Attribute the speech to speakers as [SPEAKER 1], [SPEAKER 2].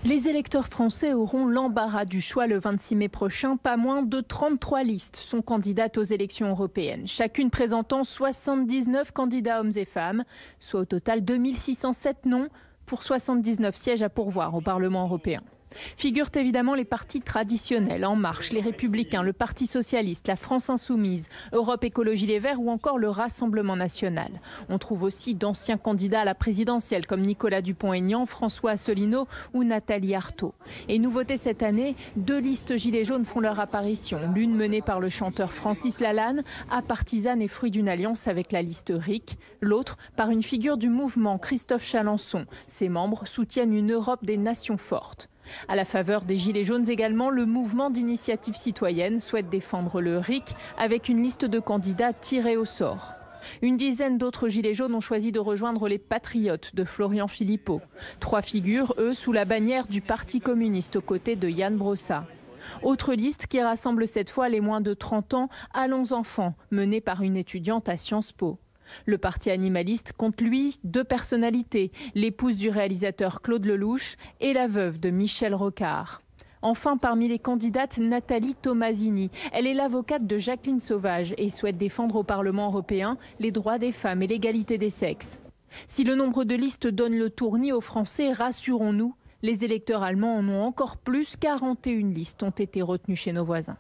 [SPEAKER 1] Les électeurs français auront l'embarras du choix le 26 mai prochain. Pas moins de 33 listes sont candidates aux élections européennes, chacune présentant 79 candidats hommes et femmes, soit au total 2607 noms pour 79 sièges à pourvoir au Parlement européen. Figurent évidemment les partis traditionnels, En Marche, les Républicains, le Parti Socialiste, la France Insoumise, Europe Écologie Les Verts ou encore le Rassemblement National. On trouve aussi d'anciens candidats à la présidentielle comme Nicolas Dupont-Aignan, François Asselineau ou Nathalie Arthaud. Et nouveauté cette année, 2 listes gilets jaunes font leur apparition. L'une menée par le chanteur Francis Lalanne, à partisane et fruit d'une alliance avec la liste RIC. L'autre par une figure du mouvement, Christophe Chalencon. Ses membres soutiennent une Europe des nations fortes. À la faveur des Gilets jaunes également, le mouvement d'initiative citoyenne souhaite défendre le RIC avec une liste de candidats tirés au sort. Une dizaine d'autres Gilets jaunes ont choisi de rejoindre les Patriotes de Florian Philippot. 3 figurent, eux, sous la bannière du Parti communiste aux côtés de Yann Brossat. Autre liste qui rassemble cette fois les moins de 30 ans, Allons enfants, menée par une étudiante à Sciences Po. Le parti animaliste compte, lui, 2 personnalités, l'épouse du réalisateur Claude Lelouch et la veuve de Michel Rocard. Enfin, parmi les candidates, Nathalie Tomasini. Elle est l'avocate de Jacqueline Sauvage et souhaite défendre au Parlement européen les droits des femmes et l'égalité des sexes. Si le nombre de listes donne le tournis aux Français, rassurons-nous, les électeurs allemands en ont encore plus. 41 listes ont été retenues chez nos voisins.